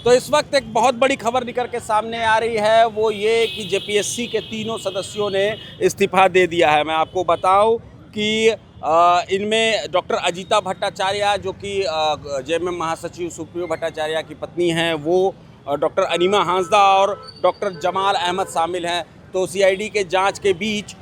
तो इस वक्त एक बहुत बड़ी खबर निकल के सामने आ रही है, वो ये कि जेपीएससी के तीनों सदस्यों ने इस्तीफा दे दिया है। मैं आपको बताऊं कि इनमें डॉक्टर अजीता भट्टाचार्य जो कि जेएमएम महासचिव सुप्रियो भट्टाचार्य की पत्नी हैं, वो डॉक्टर अनीमा हांसदा और डॉक्टर जमाल अहमद शामिल हैं। तो सीआईडी के जांच के बीच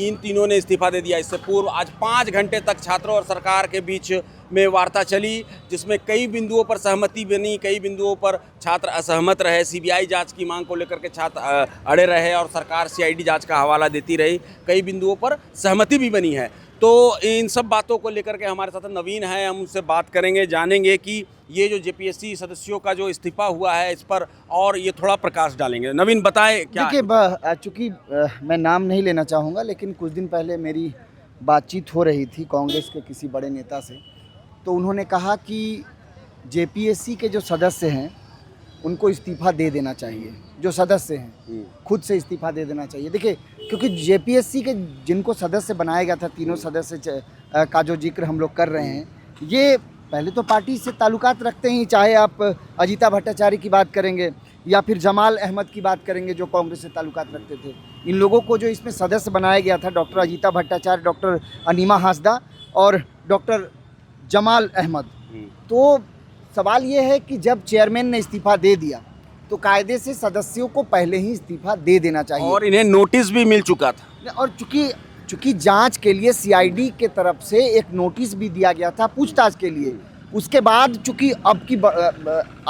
इन तीनों ने इस्तीफा दे दिया। इससे पूर्व आज 5 घंटे तक छात्रों और सरकार के बीच में वार्ता चली, जिसमें कई बिंदुओं पर सहमति बनी, कई बिंदुओं पर छात्र असहमत रहे। सीबीआई जांच की मांग को लेकर के छात्र अड़े रहे और सरकार सीआईडी जांच का हवाला देती रही। कई बिंदुओं पर सहमति भी बनी है। तो इन सब बातों को लेकर के हमारे साथ नवीन है, हम उनसे बात करेंगे, जानेंगे कि ये जो जेपीएससी सदस्यों का जो इस्तीफा हुआ है इस पर और ये थोड़ा प्रकाश डालेंगे। नवीन बताएं क्या। देखिए, चूँकि मैं नाम नहीं लेना चाहूँगा, लेकिन कुछ दिन पहले मेरी बातचीत हो रही थी कांग्रेस के किसी बड़े नेता से, तो उन्होंने कहा कि जेपीएससी के जो सदस्य हैं उनको इस्तीफा दे देना चाहिए। जो सदस्य हैं खुद से इस्तीफा दे देना चाहिए। देखिए, क्योंकि जेपीएससी के जिनको सदस्य बनाया गया था, तीनों सदस्य का जो जिक्र हम लोग कर रहे हैं, ये पहले तो पार्टी से ताल्लुकात रखते हैं, चाहे आप अजीता भट्टाचार्य की बात करेंगे या फिर जमाल अहमद की बात करेंगे जो कांग्रेस से ताल्लुकात रखते थे। इन लोगों को जो इसमें सदस्य बनाया गया था, doctor Ajita Bhattacharya, doctor enema Hansda और डॉक्टर जमाल अहमद, तो सवाल ये है कि जब चेयरमैन ने इस्तीफा दे दिया तो कायदे से सदस्यों को पहले ही इस्तीफा दे देना चाहिए और इन्हें नोटिस भी मिल चुका था। और चूंकि जांच के लिए सीआईडी के तरफ से एक नोटिस भी दिया गया था पूछताछ के लिए। उसके बाद चूंकि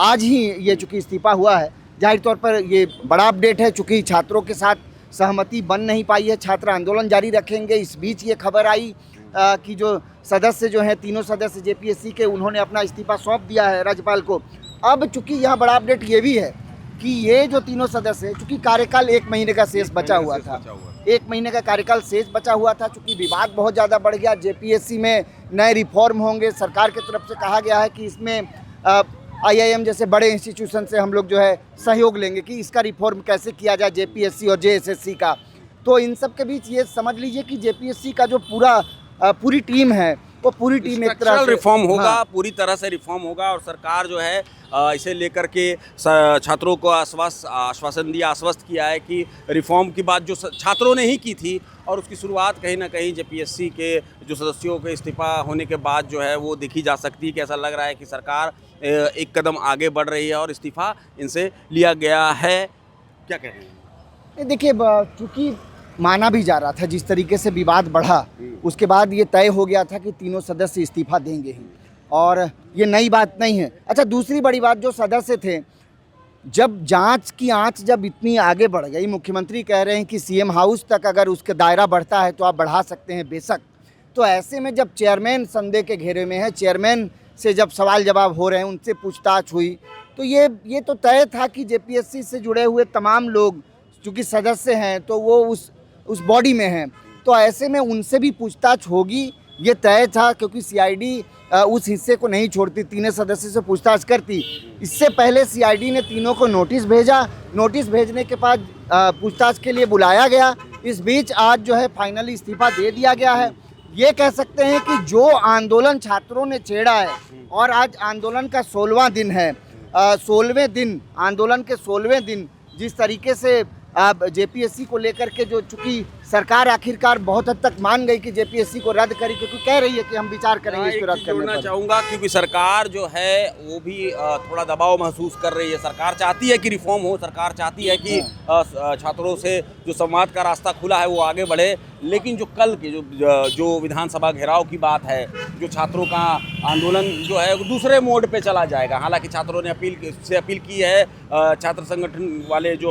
आज ही ये चूंकि इस्तीफा हुआ है, जाहिर तौर पर ये बड़ा अपडेट है। चूंकि छात्रों के साथ सहमति बन नहीं पाई है, छात्र आंदोलन जारी रखेंगे। इस बीच ये खबर आई कि जो सदस्य जो हैं, तीनों सदस्य जेपीएससी के, उन्होंने अपना इस्तीफा सौंप दिया है राज्यपाल को। अब चूंकि यहाँ बड़ा अपडेट ये भी है कि ये जो तीनों सदस्य हैं, चूंकि कार्यकाल 1 महीने का शेष बचा हुआ था, 1 महीने का कार्यकाल शेष बचा हुआ था, चूंकि विवाद बहुत ज़्यादा बढ़ गया। जेपीएससी में नए रिफॉर्म होंगे, सरकार की तरफ से कहा गया है कि इसमें आईआईएम जैसे बड़े इंस्टीट्यूशन से हम लोग जो है सहयोग लेंगे कि इसका रिफॉर्म कैसे किया जाए, जेपीएससी और जेएसएससी का। तो इन सब के बीच ये समझ लीजिए कि जेपीएससी का जो पूरी टीम है, वो पूरी टीम एक तरह से रिफॉर्म होगा। हाँ, पूरी तरह से रिफॉर्म होगा और सरकार जो है इसे लेकर के छात्रों को आश्वासन दिया, आश्वस्त किया है कि रिफॉर्म की बात जो छात्रों ने ही की थी और उसकी शुरुआत कहीं ना कहीं जेपीएससी के जो सदस्यों के इस्तीफा होने के बाद जो है वो देखी जा सकती है कि ऐसा लग रहा है कि सरकार एक कदम आगे बढ़ रही है और इस्तीफा इनसे लिया गया है। क्या कह रहे हैं? देखिए, चूँकि माना भी जा रहा था, जिस तरीके से विवाद बढ़ा उसके बाद ये तय हो गया था कि तीनों सदस्य इस्तीफा देंगे ही, और ये नई बात नहीं है। अच्छा, दूसरी बड़ी बात, जो सदस्य थे, जब जांच की आंच जब इतनी आगे बढ़ गई, मुख्यमंत्री कह रहे हैं कि सीएम हाउस तक अगर उसका दायरा बढ़ता है तो आप बढ़ा सकते हैं, बेशक। तो ऐसे में जब चेयरमैन संदेह के घेरे में है, चेयरमैन से जब सवाल जवाब हो रहे हैं, उनसे पूछताछ हुई, तो ये तो तय था कि जेपीएससी से जुड़े हुए तमाम लोग चूँकि सदस्य हैं तो वो उस बॉडी में हैं, तो ऐसे में उनसे भी पूछताछ होगी, ये तय था। क्योंकि सीआईडी उस हिस्से को नहीं छोड़ती, तीनों सदस्य से पूछताछ करती। इससे पहले सीआईडी ने तीनों को नोटिस भेजा। नोटिस भेजने के बाद पूछताछ के लिए बुलाया गया। इस बीच आज जो है फाइनली इस्तीफा दे दिया गया है। ये कह सकते हैं कि जो आंदोलन छात्रों ने छेड़ा है, और आज आंदोलन का 16वां दिन है, 16वें दिन, आंदोलन के 16वें दिन, जिस तरीके से अब जेपीएससी को लेकर के जो चूंकि सरकार आखिरकार बहुत हद तक मान गई कि जेपीएससी को रद्द करी, क्योंकि कह रही है कि हम विचार करेंगे इसको रद्द करने पर। चाहूँगा क्योंकि सरकार जो है वो भी थोड़ा दबाव महसूस कर रही है। सरकार चाहती है कि रिफॉर्म हो, सरकार चाहती है कि छात्रों से जो संवाद का रास्ता खुला है वो आगे बढ़े। लेकिन जो कल के जो विधानसभा घेराव की बात है, जो छात्रों का आंदोलन जो है वो दूसरे मोड पे चला जाएगा। हालांकि छात्रों ने अपील की है, छात्र संगठन वाले जो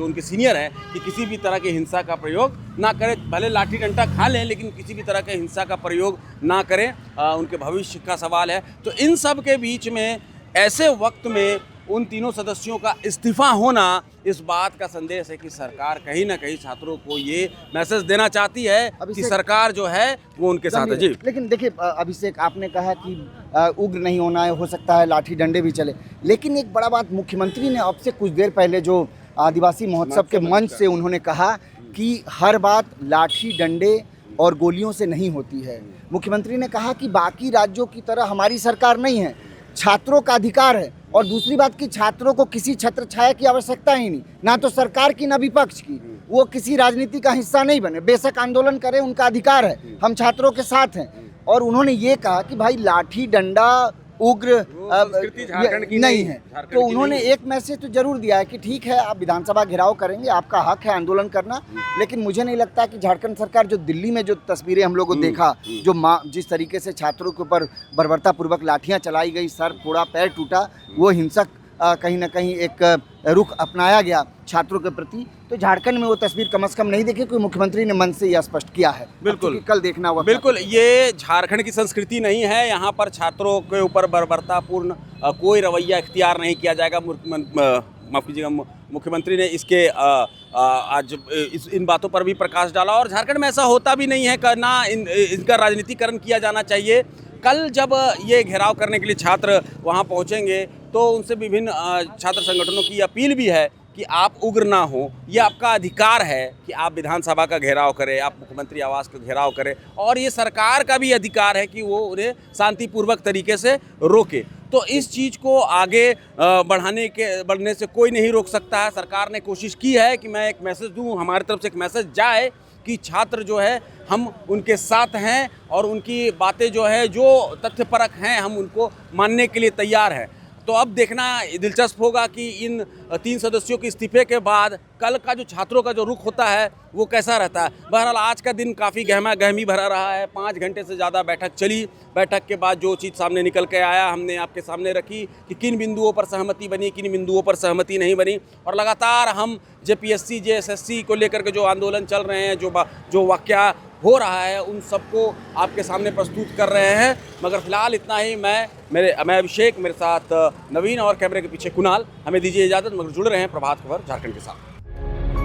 उनके सीनियर हैं, कि किसी भी तरह की हिंसा का प्रयोग ना करें, भले लाठी डंडा खा लें लेकिन किसी भी तरह के हिंसा का प्रयोग ना करें। उनके भविष्य का सवाल है। तो इन सब के बीच में ऐसे वक्त में उन तीनों सदस्यों का इस्तीफा होना इस बात का संदेश है कि सरकार कहीं ना कहीं छात्रों को ये मैसेज देना चाहती है कि सरकार जो है वो उनके साथ है। जी, लेकिन देखिए अभिषेक, आपने कहा कि उग्र नहीं होना है, हो सकता है लाठी डंडे भी चले, लेकिन एक बड़ा बात मुख्यमंत्री ने अब से कुछ देर पहले जो आदिवासी महोत्सव के मंच से उन्होंने कहा कि हर बात लाठी डंडे और गोलियों से नहीं होती है। मुख्यमंत्री ने कहा कि बाकी राज्यों की तरह हमारी सरकार नहीं है, छात्रों का अधिकार है। और दूसरी बात कि छात्रों को किसी छत्र छाया की आवश्यकता ही नहीं, ना तो सरकार की ना विपक्ष की। वो किसी राजनीति का हिस्सा नहीं बने, बेशक आंदोलन करें, उनका अधिकार है, हम छात्रों के साथ हैं। और उन्होंने ये कहा कि भाई लाठी डंडा उग्र संस्कृति झारखंड की नहीं है, झारखंड तो की उन्होंने नहीं है। एक मैसेज तो जरूर दिया है कि ठीक है आप विधानसभा घेराव करेंगे, आपका हक है आंदोलन करना, लेकिन मुझे नहीं लगता कि झारखंड सरकार जो दिल्ली में जो तस्वीरें हम लोग को देखा, जो जिस तरीके से छात्रों के ऊपर बर्बरतापूर्वक लाठियां चलाई गई, सर फोड़ा, पैर टूटा, वो हिंसक कहीं ना कहीं एक रुख अपनाया गया छात्रों के प्रति, तो झारखंड में वो तस्वीर कम से कम नहीं देखी, क्योंकि मुख्यमंत्री ने मन से यह स्पष्ट किया है। बिल्कुल, कल देखना होगा। बिल्कुल, ये झारखंड की संस्कृति नहीं है। यहाँ पर छात्रों के ऊपर बर्बरतापूर्ण कोई रवैया इख्तियार नहीं किया जाएगा। माफ़ कीजिएगा, मुख्यमंत्री ने इसके आज इन बातों पर भी प्रकाश डाला, और झारखंड में ऐसा होता भी नहीं है ना इनका राजनीतिकरण किया जाना चाहिए। कल जब ये घेराव करने के लिए छात्र वहाँ पहुँचेंगे तो उनसे विभिन्न छात्र संगठनों की अपील भी है कि आप उग्र ना हो, ये आपका अधिकार है कि आप विधानसभा का घेराव करें, आप मुख्यमंत्री आवास का घेराव करें, और ये सरकार का भी अधिकार है कि वो उन्हें शांतिपूर्वक तरीके से रोके। तो इस चीज़ को आगे बढ़ने से कोई नहीं रोक सकता है। सरकार ने कोशिश की है कि मैं एक मैसेज दूँ, हमारी तरफ से एक मैसेज जाए कि छात्र जो है हम उनके साथ हैं, और उनकी बातें जो है जो तथ्यपरक हैं हम उनको मानने के लिए तैयार हैं। तो अब देखना दिलचस्प होगा कि इन 3 सदस्यों के इस्तीफे के बाद कल का जो छात्रों का जो रुख होता है वो कैसा रहता है। बहरहाल आज का दिन काफ़ी गहमा गहमी भरा रहा है। 5 घंटे से ज़्यादा बैठक चली। बैठक के बाद जो चीज़ सामने निकल के आया हमने आपके सामने रखी कि किन बिंदुओं पर सहमति बनी, किन बिंदुओं पर सहमति नहीं बनी, और लगातार हम जेपीएससी जेएसएससी को लेकर के जो आंदोलन चल रहे हैं, जो वाक़या हो रहा है, उन सबको आपके सामने प्रस्तुत कर रहे हैं। मगर फिलहाल इतना ही। मैं अभिषेक, मेरे साथ नवीन, और कैमरे के पीछे कुणाल। हमें दीजिए इजाज़त, मगर जुड़े रहें प्रभात खबर झारखंड के साथ।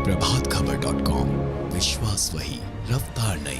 प्रभातखबर.com, विश्वास वही, रफ्तार नहीं।